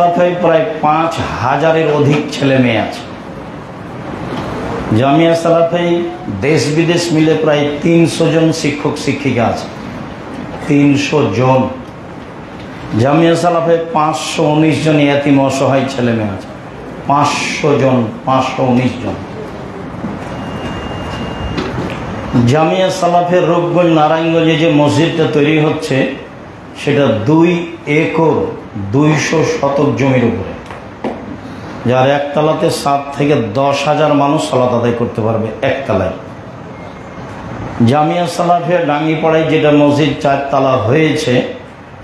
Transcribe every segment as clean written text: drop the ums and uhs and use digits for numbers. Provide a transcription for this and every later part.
প্রায় ৫,০০০-এর অধিক ছেলে মেয়ে আছে। জামিয়া সালাফে দেশ বিদেশ মিলে প্রায় ৩০০ জন শিক্ষক শিক্ষিকা আছে। ৩০০ জন। জামিয়া সালাফে ৫১৯ জন ইয়াতিম অসহায় ছেলে মেয়ে আছে। ৫০০ জন, ৫১৯ জন। জামিয়া সালাফের রূপগঞ্জ নারায়ণগঞ্জে যে মসজিদটা তৈরি হচ্ছে সেটা ২ একর ২০০ শতক জমির উপরে, যার একতলাতে ৭ থেকে ১০,০০০ মানুষ সালাত আদায় করতে পারবে একতলায়। জামিয়া সালাফিয়া ডাঙ্গিপাড়ায় যেটা মসজিদ ৪ তলা হয়েছে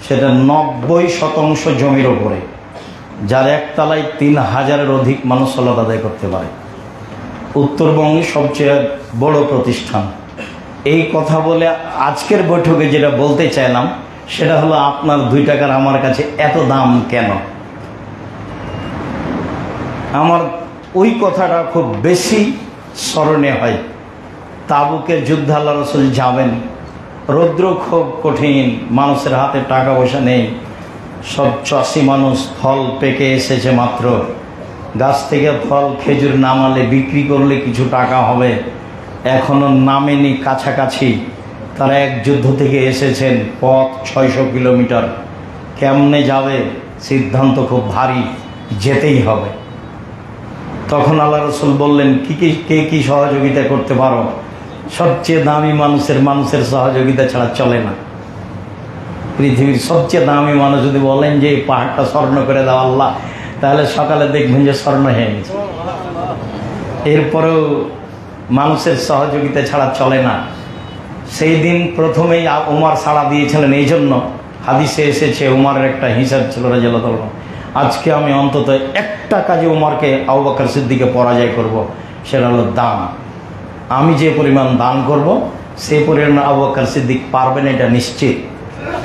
সেটা ৯০% জমির উপরে, যার একতলায় ৩,০০০-এর অধিক মানুষ সালাত আদায় করতে পারে। উত্তরবঙ্গের সবচেয়ে বড় প্রতিষ্ঠান। এই কথা বলে আজকের বৈঠকে যেটা বলতে চাইলাম সেটা হলো আপনার ২ টাকার আমার কাছে এত দাম কেন। আমার ওই কথাটা খুব বেশি স্মরণে হয়। তাবুকের যুদ্ধে আল্লাহ রাসূল যাবেন, রৌদ্র খুব কঠিন, মানুষের হাতে টাকা পয়সা নেই, সব চাষি মানুষ, ফল পেকে এসেছে মাত্র, গাছ থেকে ফল খেজুর নামালে বিক্রি করলে কিছু টাকা হবে, এখনো নামেনি কাছাকাছি। তারা এক যুদ্ধ থেকে এসেছেন, পথ ৬০০ কিলোমিটার, কেমনে যাবে, সিদ্ধান্ত খুব ভারী, যেতেই হবে। তখন আল্লাহ রাসূল বললেন, কে কি সহযোগিতা করতে পারো? সবচেয়ে দামি মানুষের সহযোগিতা ছাড়া চলে না। পৃথিবীর সবচেয়ে দামি মানুষ যদি বলেন যে এই পাহাড়টা স্বর্ণ করে দাও আল্লাহ, তাহলে সকালে দেখবেন যে স্বর্ণ হয়ে গেছে। এরপরেও মানুষের সহযোগিতা ছাড়া চলে না। সেই দিন প্রথমেই উমর সাড়া দিয়েছিলেন। এই জন্য হাদিসে এসেছে উমরের একটা হিসাব ছিল রাদিয়াল্লাহু তাআলা, আজকে আমি অন্তত একটা কাজে উমরকে আবু বকর সিদ্দিককে পরাজয় করব, সেটা হলো দান। আমি যে পরিমাণ দান করব সেই পরিমাণ আবু বকর সিদ্দিক পারবেন, এটা নিশ্চিত।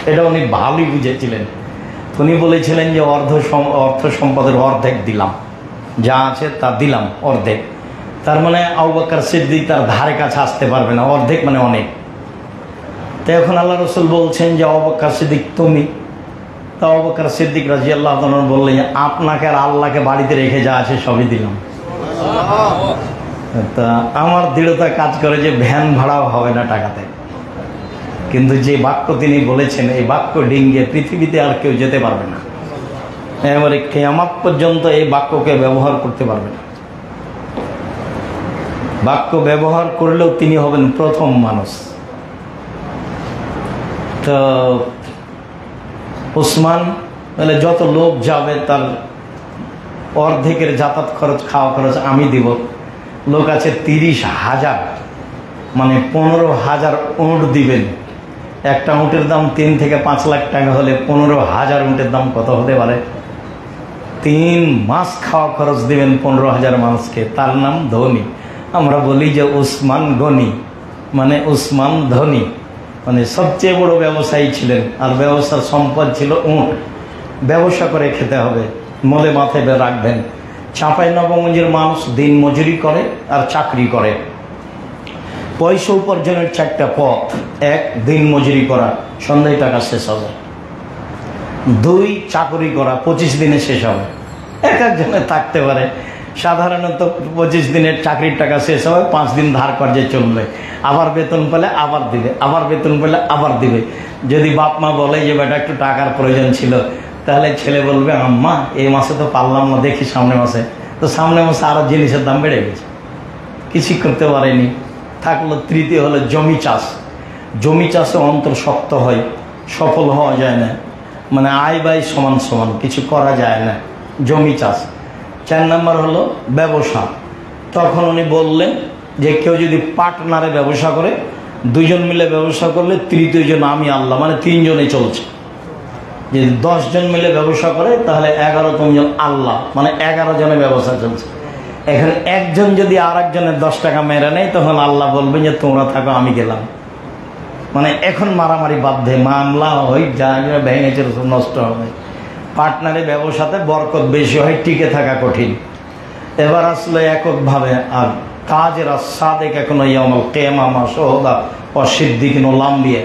এটা উনি ভালোই বুঝেছিলেন। উনি বলেছিলেন যে অর্থ সম্পদের অর্ধেক দিলাম, যা আছে তা দিলাম অর্ধেক। তার মানে আবু বকর সিদ্দিক তার ধারে কাছে আসতে পারবে না, অর্ধেক মানে অনেক। তো এখন আল্লাহ রাসূল বলছেন যে আবু বকর সিদ্দিক তুমি। তো আবু বকর সিদ্দিক রাদিয়াল্লাহু তাআলা বললেন, আপনাকে আর আল্লাহকে বাড়িতে রেখে যা আছে সবই দিলাম। তা আমার দৃঢ়তা কাজ করে যে ভ্যান ভাড়াও হবে না টাকাতে। কিন্তু যে বাক্য তিনি বলেছেন, এই বাক্য ডিঙ্গে পৃথিবীতে আর কেউ যেতে পারবে না, এবারে কিয়ামত পর্যন্ত এই বাক্যকে ব্যবহার করতে পারবে না। বাক্য ব্যবহার করলেও তিনি হবেন প্রথম মানুষ। তো উসমান মানে যত লোক যাবে তার অর্ধেকের যাতায়াত খরচ, খাওয়া খরচ আমি দিব। লোক আছে ৩০,০০০, মানে ১৫,০০০ উঁট দিবেন। একটা উঁটের দাম ৩ থেকে ৫ লাখ টাকা হলে ১৫,০০০ উঁটের দাম কত হতে পারে? ৩ মাস খাওয়া খরচ দিবেন ১৫,০০০ মানুষকে। তার নাম ধনী। আমরা বলি যে উসমান গনি, মানে উসমান ধনী, মানে সবচেয়ে বড় ব্যবসায়ী ছিলেন। আর ব্যবসার সম্পদ ছিল উঁট। ব্যবসা করে খেতে হবে, মলে মাথায় রাখবেন। চাঁপাইনবাবগঞ্জের মানুষ দিন মজুরি করে আর চাকরি করে। পয়সা উপার্জনের 4টা পথ। ১, দিন মজুরি করা, সন্ধ্যায় টাকা শেষ হবে। ২, চাকরি করা, 25 দিনে শেষ হবে। এক একজনে থাকতে পারে সাধারণত 25 দিনের চাকরির টাকা শেষ হবে, 5 দিন ধার কর্জে চলবে, আবার বেতন পেলে আবার দিবে, আবার বেতন পেলে আবার দিবে। যদি বাপ মা বলে যে বেটা একটু টাকার প্রয়োজন ছিল, তাহলে ছেলে বলবে আম্মা এই মাসে তো পারলাম না, দেখি সামনে মাসে। তো সামনে মাসে আরও জিনিসের দাম বেড়ে গেছে, কিছুই করতে পারেনি। থাকলো তৃতীয় হলো জমি চাষ। জমি চাষে অন্তর শক্ত হয়, সফল হওয়া যায় না, মানে আয় ব্যয় সমান সমান, কিছু করা যায় না, জমি চাষ। 4 নম্বর হলো ব্যবসা। তখন উনি বললেন যে কেউ যদি পার্টনারে ব্যবসা করে, 2 জন মিলে ব্যবসা করলে তৃতীয় জন আমি আল্লাহ, মানে 3 জনে চলছে। যদি 10 জন মিলে ব্যবসা করে তাহলে 11তম জন আল্লাহ, মানে 11 জনের ব্যবসা চলছে। এখন একজন যদি আর একজনের 10 টাকা মেরে নেয় তখন আল্লাহ বলবেন যে তোমরা থাকো আমি গেলাম। মানে এখন মারামারি বাধ্যে, মামলা হই, যা ভেঙেছে নষ্ট হবে। পার্টনারের ব্যবসাতে বরকত বেশি হয়, টিকে থাকা কঠিন। এবার আসলে এককভাবে। আর কাজের সাদেক এখনো ইয়ামাল কেমামা সোহদা অসিদ্দিকিন লাম্বিয়ে,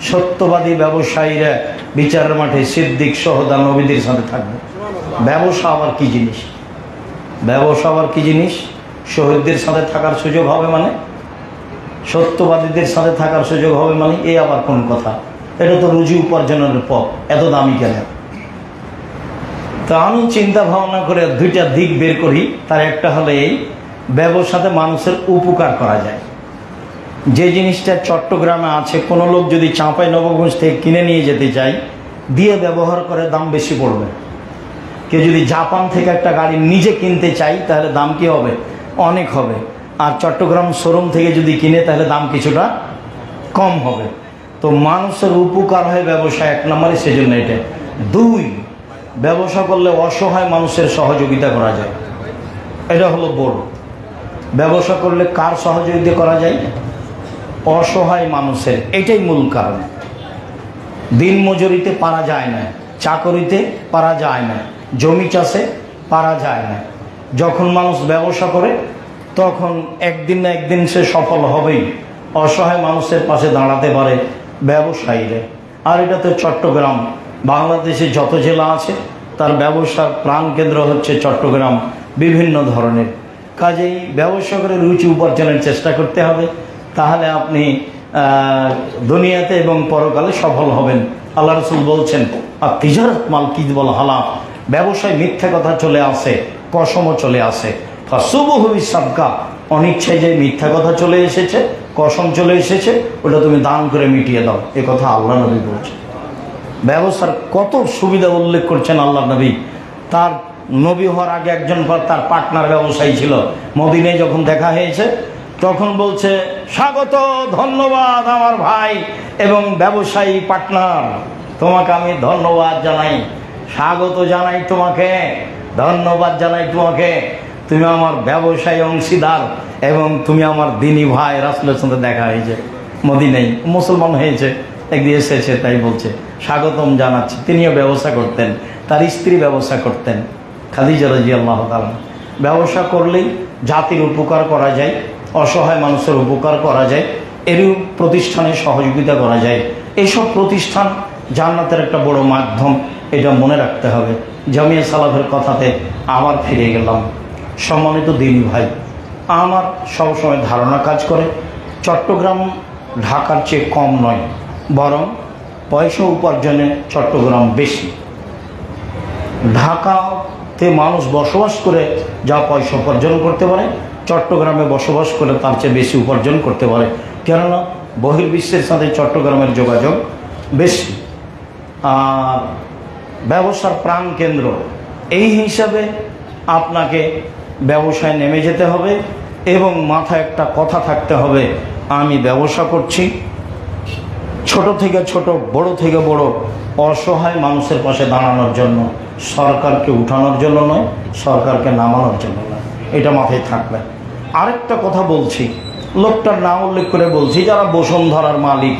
সত্যবাদী ব্যবসায়ীরা বিচারের মাঠে সিদ্দিক সোহদা নবীদের সাথে থাকবে। ব্যবসা আবার কি জিনিস? ব্যবসা আবার কি জিনিস? শহীদদের সাথে থাকার সুযোগ হবে মানে, সত্যবাদীদের সাথে থাকার সুযোগ হবে মানে, এ আবার কোন কথা? এটা তো রুজি উপার্জনের পথ, এত দামি কেন? তো আমি চিন্তা ভাবনা করে দুইটা দিক বের করি। তার একটা হলো এই, ব্যবসাতে মানুষের উপকার করা যায়। যে জিনিসটা চট্টগ্রামে আছে, কোনো লোক যদি চাঁপাইনবাবগঞ্জ থেকে কিনে নিয়ে যেতে চায়, দিয়ে ব্যবহার করে, দাম বেশি পড়বে। কেউ যদি জাপান থেকে একটা গাড়ি নিজে কিনতে চাই, তাহলে দাম কি হবে? অনেক হবে। আর চট্টগ্রাম শোরুম থেকে যদি কিনে, তাহলে দাম কিছুটা কম হবে। তো মানুষের উপকার হয় ব্যবসা এক নম্বরে, সেজন্য এটা। দুই, ব্যবসা করলে অসহায় মানুষের সহযোগিতা করা যায়, এটা হলো বড়। ব্যবসা করলে কার সহযোগিতা করা যায়? অসহায় মানুষের। এটাই মূল কারণ। দিন মজুরিতে পারা যায় না, চাকরিতে পারা যায় না, জমি চাষে পারা যায় না। যখন মানুষ ব্যবসা করে, তখন একদিন না একদিন সে সফল হবেই। অসহায় মানুষের পাশে দাঁড়াতে পারে ব্যবসায়ীরা। আর এটা তো চট্টগ্রাম, বাংলাদেশে যত জেলা আছে তার ব্যবসার প্রাণকেন্দ্র হচ্ছে চট্টগ্রাম বিভিন্ন ধরনের। কাজেই ব্যবসা করে রুচি উপার্জনের চেষ্টা করতে হবে, তাহলে আপনি দুনিয়াতে এবং পরকালে সফল হবেন। আল্লাহ রাসূল বলছেন, আর তিজারত মাল কিযবুল হালাল, ব্যবসায় মিথ্যা কথা চলে আসে, কসমও চলে আসে। ফাসুবহু বিসাদকা, অনিচ্ছায় যে মিথ্যা কথা চলে এসেছে, কসম চলে এসেছে, ওটা তুমি দান করে মিটিয়ে দাও। এ কথা আল্লাহ নবী বলছেন। ব্যবসার কত সুবিধা উল্লেখ করছেন আল্লাহ নবী। তার নবী হওয়ার আগে একজন তার পার্টনার ব্যবসায়ী ছিল, মদিনায় যখন দেখা হয়েছে তখন বলছে, স্বাগত, ধন্যবাদ আমার ভাই এবং ব্যবসায়ী পার্টনার, তোমাকে আমি ধন্যবাদ জানাই, স্বাগত জানাই তোমাকে, ধন্যবাদ জানাই তোমাকে, তুমি আমার ব্যবসায়ী অংশীদার এবং তুমি আমার দিনী ভাই। রাসূলের সাথে দেখা হয়েছে মদিনায়, মুসলমান হয়েছে, একদিন এসেছে, তাই বলছে স্বাগতম জানাচ্ছি। তিনিও ব্যবসা করতেন, তার স্ত্রী ব্যবসা করতেন, খাদিজা রাদিয়াল্লাহু তাআলা। ব্যবসা করলেই জাতির উপকার করা যায়, অসহায় মানুষের উপকার করা যায়, এরই প্রতিষ্ঠানে সহযোগিতা করা যায়। এইসব প্রতিষ্ঠান জান্নাতের একটা বড় মাধ্যম, এটা মনে রাখতে হবে। জামিয়া সালাফের কথাতে আবার ফিরে গেলাম। সম্মানিত দিনী ভাই, আমার সবসময় ধারণা কাজ করে, চট্টগ্রাম ঢাকার চেয়ে কম নয়, বরং পয়সা উপার্জনে চট্টগ্রাম বেশি। ঢাকাতে মানুষ বসবাস করে যা পয়সা উপার্জন করতে পারে, চট্টগ্রামে বসবাস করে তার চেয়ে বেশি উপার্জন করতে পারে। কেননা বহির্বিশ্বের সাথে চট্টগ্রামের যোগাযোগ বেশি, আর ব্যবসার প্রাণকেন্দ্র। এই হিসাবে আপনাকে ব্যবসায় নেমে যেতে হবে এবং মাথায় একটা কথা থাকতে হবে, আমি ব্যবসা করছি ছোট থেকে ছোট, বড় থেকে বড়, অসহায় মানুষের পাশে দাঁড়ানোর জন্য, সরকারকে উঠানোর জন্য নয়, সরকারকে নামানোর জন্য নয়। এটা মাথায় থাকবে। আরেকটা কথা বলছি, লোকটার নাম উল্লেখ করে বলছি, যারা বসুন্ধরার মালিক,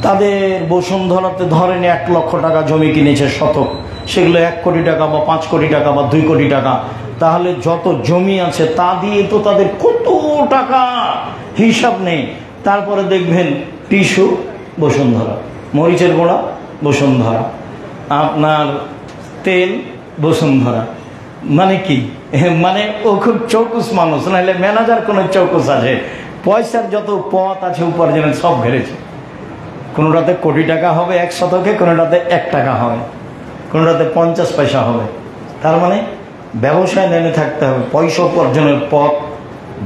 তাদের বসুন্ধরাতে ধরেন 1 লক্ষ টাকা জমি কিনেছে শতক, সেগুলো 1 কোটি টাকা বা 5 কোটি টাকা বা 2 কোটি টাকা, তাহলে যত জমি আছে তা দিয়ে তো তাদের কত টাকা হিসাব নেই। তারপরে দেখবেন টিস্যু বসুন্ধরা, মরিচের গুঁড়া বসুন্ধরা, আপনার তেল বসুন্ধরা। মানে কি, মানে ও খুব চৌকুস মানুষ, নাহলে ম্যানেজার কোনো চৌকুস আছে, পয়সার যত পথ আছে উপার্জনের সব ঘেরেছে। কোনোটাতে কোটি টাকা হবে 1 শতকে, কোনোটাতে 1 টাকা হবে, কোনোটাতে 50 পয়সা হবে। তার মানে ব্যবসায় নেমে থাকতে হবে, পয়সা উপার্জনের পথ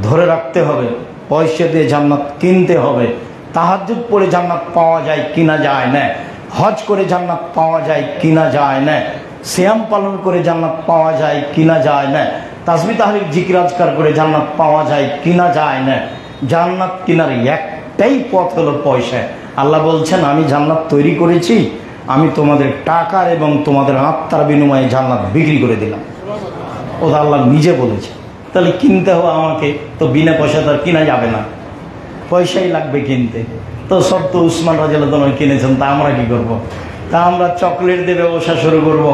ধরে রাখতে হবে, পয়সা দিয়ে জান্নাত কিনতে হবে। তাহাজ্জুদ পড়ে জান্নাত পাওয়া যায় কিনা যায় না, হজ করে জান্নাত পাওয়া যায় কিনা যায় না, সিয়াম পালন করে জান্নাত পাওয়া যায় কিনা যায় না, তাসবিহ তাহলিল জিকির আজকার করে জান্নাত পাওয়া যায় কিনা যায় না। জান্নাত কেনার একটাই পথ হলো পয়সা। আল্লাহ বলছেন, আমি জান্নাত তৈরি করেছি, আমি তোমাদের টাকার এবং তোমাদের আত্মার বিনিময়ে জান্নাত বিক্রি করে দিলাম। ওটা আল্লাহ নিজে বলেছে। তাহলে কিনতে হবে আমাকে, তো বিনা পয়সা তো আর কিনা যাবে না, পয়সাই লাগবে কিনতে। তো সব তো উসমান রাদিয়াল্লাহু আনহু কিনেছেন, তা আমরা কি করব? তা আমরা চকলেট দিয়ে ব্যবসা শুরু করব?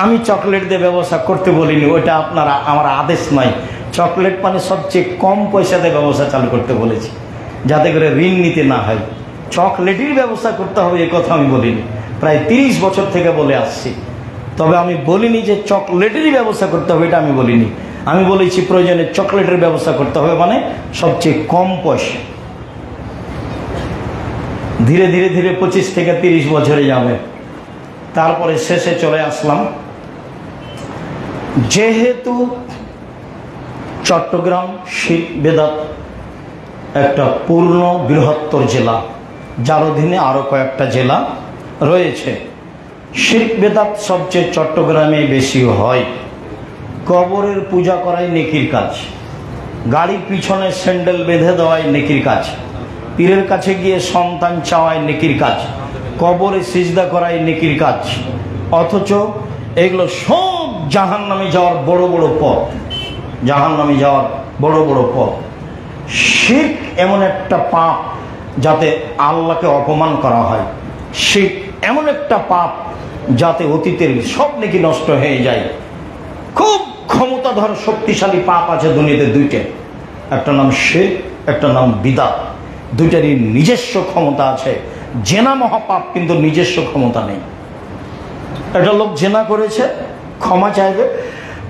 আমি চকলেট দিয়ে ব্যবসা করতে বলিনি, ওইটা আপনারা, আমার আদেশ নয়। চকলেট মানে সবচেয়ে কম পয়সাতে ব্যবসা চালু করতে বলেছি, যাতে করে ঋণ নিতে না হয়। চকলেটের ব্যবসা করতে হবে এ কথা আমি বলিনি, প্রায় 30 বছর থেকে বলে আসছি। তবে আমি বলিনি যে চকলেটেরই ব্যবস্থা করতে হবে, এটা আমি বলিনি। আমি বলেছি প্রয়োজনে চকলেটের ব্যবস্থা করতে হবে, মানে সবচেয়ে কম পয়সা। ধীরে ধীরে ধীরে 25 থেকে 30 বছরে যাবে। তারপরে শেষে চলে আসলাম। যেহেতু চট্টগ্রাম শিখ বেদাত একটা পূর্ণ বৃহত্তর জেলা, যার অধীনে আরো কয়েকটা জেলা রয়েছে, শিখ বেদাত সবচেয়ে চট্টগ্রামে বেশি হয়। কবরের পূজা করাই নেকির কাজ, গাড়ির পিছনে স্যান্ডেল বেঁধে দেওয়াই নেকির কাজ, পীরের কাছে গিয়ে সন্তান চাওয়াই নেকির কাজ, কবরে সিজদা করাই নেকির কাজ। অথচ এগুলো সব জাহান্নামে যাওয়ার বড় বড় পথ, জাহান্নামে যাওয়ার বড় বড় পথ। শিরক এমন একটা পাপ যাতে আল্লাহকে অপমান করা হয়, শিরক এমন একটা পাপ যাতে অতীতের সব নেকি নষ্ট হয়ে যায়। খুব ক্ষমতাধর শক্তিশালী পাপ আছে দুনিয়াতে দুইটা, একটা নাম শিরক, একটা নাম বিদআত। দুইটারই নিজস্ব ক্ষমতা আছে। জেনা মহাপাপ, কিন্তু নিজস্ব ক্ষমতা নেই। একটা লোক জেনা করেছে, ক্ষমা চাইবে,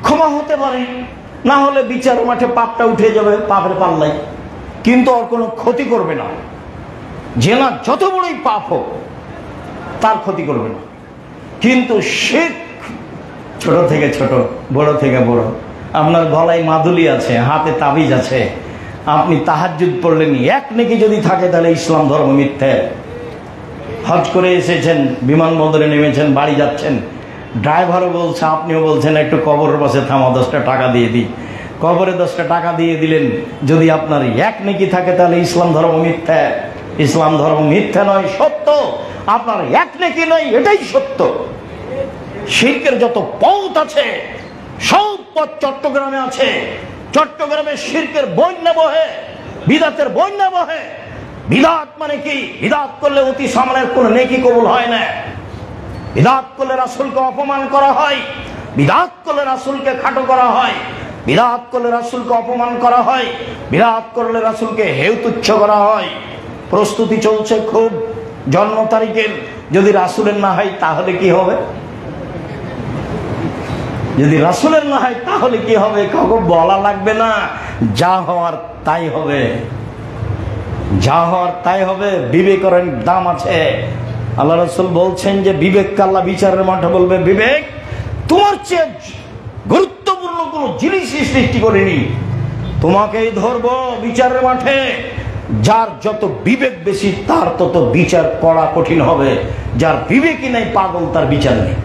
ক্ষমা হতে পারে, না হলে বিচার মাঠে পাপটা উঠে যাবে পাপের পাল্লাই, কিন্তু ওর কোনো ক্ষতি করবে না। জেনা যত বড়ই পাপ হোক তার ক্ষতি করবে না। কিন্তু শিরক ছোট থেকে ছোট, বড় থেকে বড়। আপনার গলায় মাদুলি আছে, হাতে তাবিজ আছে, আপনি তাহাজ্জুদ পড়লেন, এক নেকি যদি থাকে তাহলে ইসলাম ধর্ম মিথ্যে। হজ করে এসেছেন, বিমানবন্দরে নেমেছেন, বাড়ি যাচ্ছেন, ড্রাইভারও বলছে, আপনিও বলছেন একটু কবরের পাশে থামা, 10টা টাকা দিয়ে দিই। কবরে 10টা টাকা দিয়ে দিলেন, যদি আপনার এক নেকি থাকে তাহলে ইসলাম ধর্ম মিথ্যা। ইসলাম ধর্ম মিথ্যা নয়, সত্য। আপনার এক নেকি নয়, এটাই সত্য। শিরকের যত পথ আছে সব পথ চট্টগ্রামে আছে। চট্টগ্রামে শিরকের বন্যা বহে, বিদআতের বন্যা বহে। বিদআত মানে কি? বিদআত করলে অতি সামনের কোন নেকি কবুল হয় না। বিদআত করলে রাসূলকে অপমান করা হয়, বিদআত করলে রাসূলকে খাটো করা হয়, বিদআত করলে রাসূলকে অপমান করা হয়, বিদআত করলে রাসূলকে হেয় তুচ্ছ করা হয়। প্রস্তুতি চলছে খুব জন্ম তারিখের। যদি রাসূলের না হয় তাহলে কি হবে? যদি রাসূলের না হয় তাহলে কি হবে? কাউকে বলা লাগবে না, যা হওয়ার তাই হবে, যা হওয়ার তাই হবে। বিবেকের দাম আছে। আল্লাহ রাসূল বলছেন যে বিবেককে আল্লাহ বিচারের মাঠে বলবে, বিবেক তোমার চেয়ে গুরুত্বপূর্ণ কোন জিনিসই সৃষ্টি করিনি, তোমাকেই ধরবো বিচারের মাঠে। যার যত বিবেক বেশি তার তত বিচার করা কঠিন হবে, যার বিবেকই নেই পাগল, তার বিচার নেই।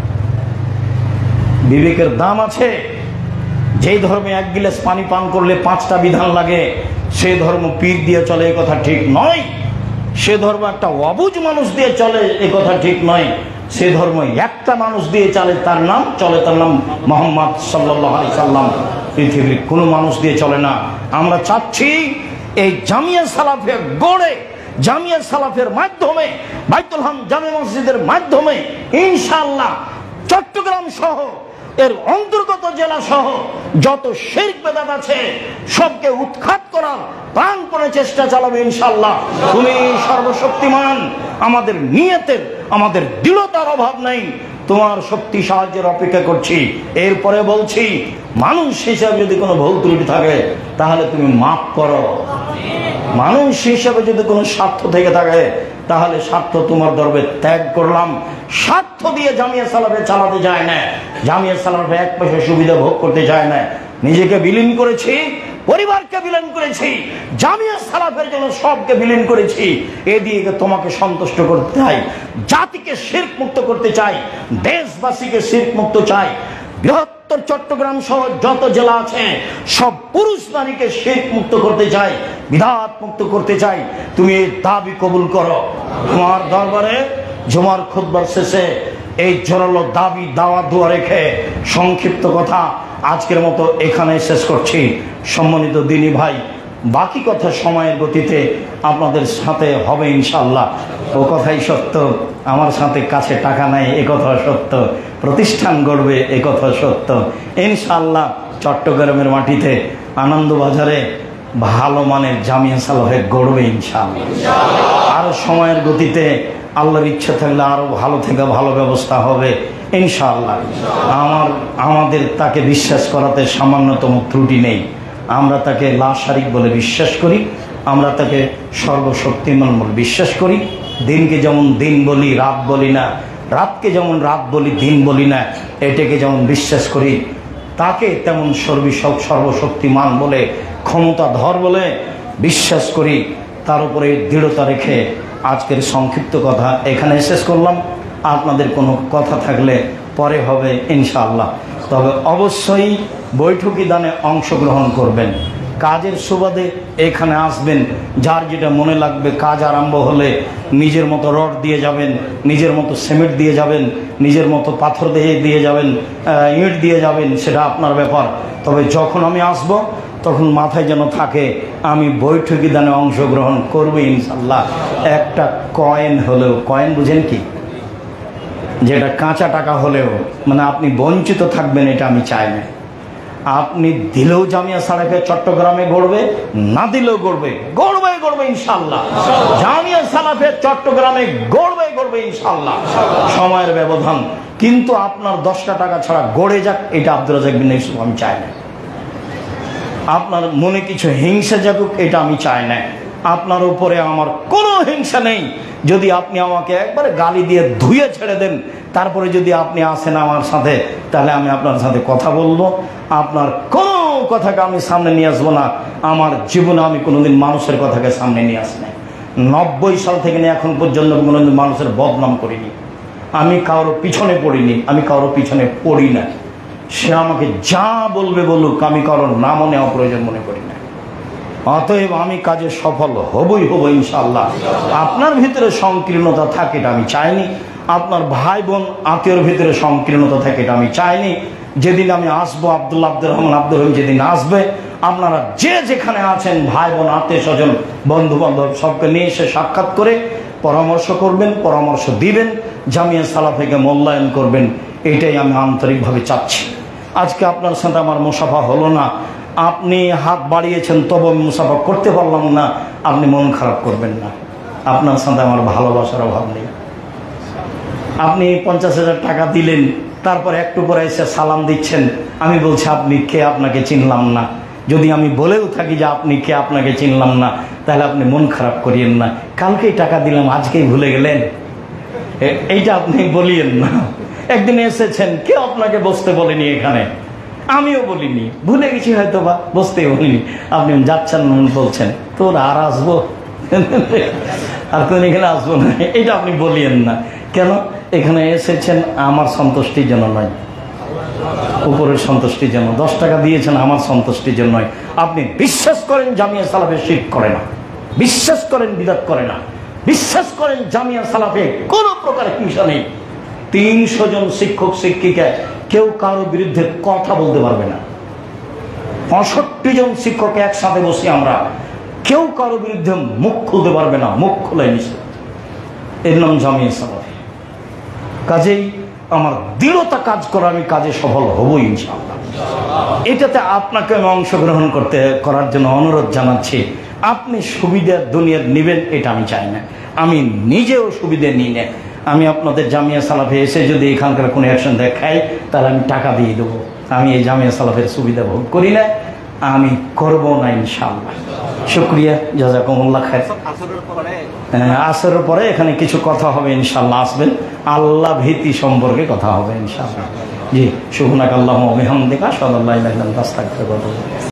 বিবেকের দাম আছে। যেই ধর্মে 1 গিলাস পানি পান করলে 5টা বিধান লাগে, সে ধর্ম পীর দিয়ে চলে, এ কথা ঠিক নয়। সে ধর্ম একটা অবুঝ মানুষ দিয়ে চলে, এ কথা ঠিক নয়। সে ধর্ম একটা মানুষ দিয়ে চলে, তার নাম মুহাম্মদ সাল্লাল্লাহু আলাইহি সাল্লাম। পৃথিবীর কোনো মানুষ দিয়ে চলে না। আমরা চাচ্ছি এই জামিয়া সালাফের গড়ে, জামিয়া সালাফের মাধ্যমে, বাইতুল হাম জামে মসজিদের মাধ্যমে ইনশাআল্লাহ চট্টগ্রাম সহ এর অন্তর্গত জেলা সহ যত শিরক বেদাত আছে সবকে উৎখাত করার প্রাণপণে চেষ্টা চালাবে ইনশাআল্লাহ। তুমি সর্বশক্তিমান। আমাদের নিয়তের, আমাদের দৃঢ়তার অভাব নেই। তোমার শক্তি সাহায্যের অপেক্ষা করছি। এরপরে বলছি, মানুষ হিসাবে যদি কোনো ভুল ত্রুটি থাকে তাহলে তুমি মাফ করো। মানুষ হিসাবে যদি কোনো স্বার্থ থেকে থাকে তাহলে স্বার্থ তোমার দরবে ত্যাগ করলাম। স্বার্থ দিয়ে জামিয়া সালাফে চালাতে যায় না, জামিয়া সালাফে 1 পয়সা সুবিধা ভোগ করতে যায় না। নিজেকে বিলীন করেছি, পরিবারকে বিলীন করেছি, জামিয়া সালাফের জন্য সবকে বিলীন করেছি। এদিকে তোমাকে সন্তুষ্ট করতে চাই, জাতিকে শিরক মুক্ত করতে চাই, দেশবাসীকে শিরক মুক্ত চাই। বৃহত্তর চট্টগ্রাম সহ যত জেলা আছে সব পুরুষ নারীকে শিরক মুক্ত করতে চাই, বিদআত মুক্ত করতে চাই। তুমি এই দাবি কবুল করো। তোমার দরবারে জুমার খুতবার শেষে এই জোরালো দাবি দাওয়া দোয়া রেখে সংক্ষিপ্ত কথা আজকের মতো এখানে শেষ করছি। সম্মানিত দিনী ভাই, বাকি কথা সময়ের গতিতে আপনাদের সাথে হবে ইনশাআল্লাহ। ও কথাই সত্য, আমার সাথে কাছে টাকা নাই এ কথা সত্য, প্রতিষ্ঠান গড়বে এ কথা সত্য। ইনশাআল্লাহ চট্টগ্রামের মাটিতে আনন্দবাজারে ভালো মানের জামিয়া সালাফে গড়বে ইনশাআল্লাহ। আরো সময়ের গতিতে আল্লাহর ইচ্ছা থাকলে আরও ভালো থেকে ভালো ব্যবস্থা হবে ইনশাআল্লাহ। আমাদের তাকে বিশ্বাস করাতে সামান্যতম ত্রুটি নেই। আমরা তাকে লা শারিক বলে বিশ্বাস করি, আমরা তাকে সর্বশক্তিমান বলে বিশ্বাস করি। দিনকে যেমন দিন বলি, রাত বলি না, রাতকে যেমন রাত বলি, দিন বলি না, এটাকে যেমন বিশ্বাস করি, তাকে তেমন সর্বশক্তিমান বলে, ক্ষমতাধর বলে বিশ্বাস করি। তার উপরে দৃঢ়তা রেখে আজকের সংক্ষিপ্ত কথা এখানে শেষ করলাম। আপনাদের কোনো কথা থাকলে পরে হবে ইনশাআল্লাহ। তবে অবশ্যই বৈঠকি দানে অংশগ্রহণ করবেন। কাজের সুবাদে এখানে আসবেন, যার যেটা মনে লাগবে, কাজ আরম্ভ হলে নিজের মতো রড দিয়ে যাবেন, নিজের মতো সিমেন্ট দিয়ে যাবেন, নিজের মতো পাথর দিয়ে যাবেন, ইট দিয়ে যাবেন, সেটা আপনার ব্যাপার। তবে যখন আমি আসব তখন মাথায় যেন থাকে আমি বৈঠকি দানে অংশগ্রহণ করবো ইনশাল্লাহ। একটা কয়েন হলেও, কয়েন বুঝেন কি, যেটা কাঁচা টাকা হলেও মানে আপনি বঞ্চিত থাকবেন, এটা আমি চাই না। আপনি দিলেও জামিয়া সালাফিয়া চট্টগ্রামে গড়বে, না দিলেও গড়বে, গড়বে ইনশাল্লাহ। জামিয়া সালাফিয়া চট্টগ্রামে গড়বে ইনশাল্লাহ, সময়ের ব্যবধান। কিন্তু আপনার 10টা টাকা ছাড়া গড়ে যাক, এটা আব্দুর রাজ্জাক বিন ইউসুফ আমি চাই না। আপনার মনে কিছু হিংসা জাগুক, এটা আমি চাই না। আপনার উপরে আমার কোনো হিংসা নেই। যদি আপনি আমাকে একবারে গালি দিয়ে ধুয়ে ছেড়ে দেন, তারপরে যদি আপনি আসেন আমার সাথে, তাহলে আমি আপনার সাথে কথা বলবো। আপনার কোনো কথাকে আমি সামনে নিয়ে আসবো না। আমার জীবনে আমি কোনোদিন মানুষের কথাকে সামনে নিয়ে আসি না। 90 সাল থেকে নিয়ে এখন পর্যন্ত কোনোদিন মানুষের বদনাম করিনি। আমি কারোর পিছনে পড়িনি, আমি কারোর পিছনে পড়ি না। সে আমাকে যা বলবে বলুক, আমি কারোর নামও নেওয়া প্রয়োজন মনে করি না। অতএব আমি কাজে সফল হব ইনশাআল্লাহ। আপনার ভিতরে সংকীর্ণতা থাকে, এটা আমি চাইনি। আপনার ভাই বোন আত্মীয়র ভিতরে সংকীর্ণতা থাকে, এটা আমি চাইনি। যেদিন আমি আসবো, আব্দুর রহিম যেদিন আসবে, আপনারা যে যেখানে আছেন, ভাই বোন আত্মীয় স্বজন বন্ধু বান্ধব সবকে নিয়ে এসে সাক্ষাৎ করে পরামর্শ করবেন, পরামর্শ দিবেন, জামিয়া সালাফিকে মূল্যায়ন করবেন। এটাই আমি আন্তরিকভাবে চাচ্ছি। আজকে আপনার সাথে আমার মুসাফা হলো না, আপনি হাত বাড়িয়েছেন, তবু আমি মুসাফা করতে পারলাম না, আপনি মন খারাপ করবেন না। আপনার সাথে আমার ভালোবাসার অভাব নেই। আপনি 50,000 টাকা দিলেন, তারপর একটু পরে এসে সালাম দিচ্ছেন, আমি বলছি আপনি কে, আপনাকে চিনলাম না। যদি আমি বলেও থাকি যে আপনি কে, আপনাকে চিনলাম না, তাহলে আপনি মন খারাপ করিয়েন না। কালকেই টাকা দিলাম, আজকেই ভুলে গেলেন, এইটা আপনি বলিয়েন না। একদিন এসেছেন, কেউ আপনাকে বসতে বলেনি এখানে, আমিও বলিনি, ভুলে গেছি হয়তো বা, বসতেই বলিনি। আপনি যাচ্ছেন, বলছেন তোর আর আসবো, আর কোন এখানে আসবো না, এটা আপনি বলিয়েন না। কেন? এখানে এসেছেন আমার সন্তুষ্টির জন্য নয়, উপরের সন্তুষ্টির জন্য। 10 টাকা দিয়েছেন আমার সন্তুষ্টির জন্য নয়। আপনি বিশ্বাস করেন জামিয়া সালাফে শিরক করে না, বিশ্বাস করেন বিদআত করে না, বিশ্বাস করেন জামিয়া সালাফে কোনো প্রকার হিংসা নেই। 300 জন শিক্ষক শিক্ষিকা কেউ কারোর বিরুদ্ধে কথা বলতে পারবে না। 65 জন শিক্ষক একসাথে বসে আমরা, কেউ কারোর বিরুদ্ধে মুখ খুলতে পারবে না, মুখ খুলে নিছে। এর নাম জামিয়া সালাফি। কাজেই আমার দৃঢ়তা কাজ করা, আমি কাজে সফল হব ইনশাআল্লাহ। এটাতে আপনাকে আমি অংশগ্রহণ করার জন্য অনুরোধ জানাচ্ছি। আপনি সুবিধা দুনিয়ার নেবেন, এটা আমি চাই না। আমি নিজেও সুবিধা নিই না। আমি আপনাদের জামিয়া সালাফে এসে যদি এখানকার কোনো অ্যাকশন দেখাই, তাহলে আমি টাকা দিয়ে দেবো। আমি এই জামিয়া সালাফের সুবিধা ভোগ করি না, আমি করবো না ইনশাআল্লাহ। শুকরিয়া, জাযাকুমুল্লাহ খায়র। আসরের পরে এখানে কিছু কথা হবে ইনশাআল্লাহ, আসবেন। আল্লাহ ভীতি সম্পর্কে কথা হবে ইনশাআল্লাহ। জি, সুবহানাকাল্লাহুম্মা ওয়া বিহামদিকা আশহাদু আল্লা ইলাহা ইল্লা আনতা আস্তাগফিরুকা ওয়া আতুবু ইলাইক।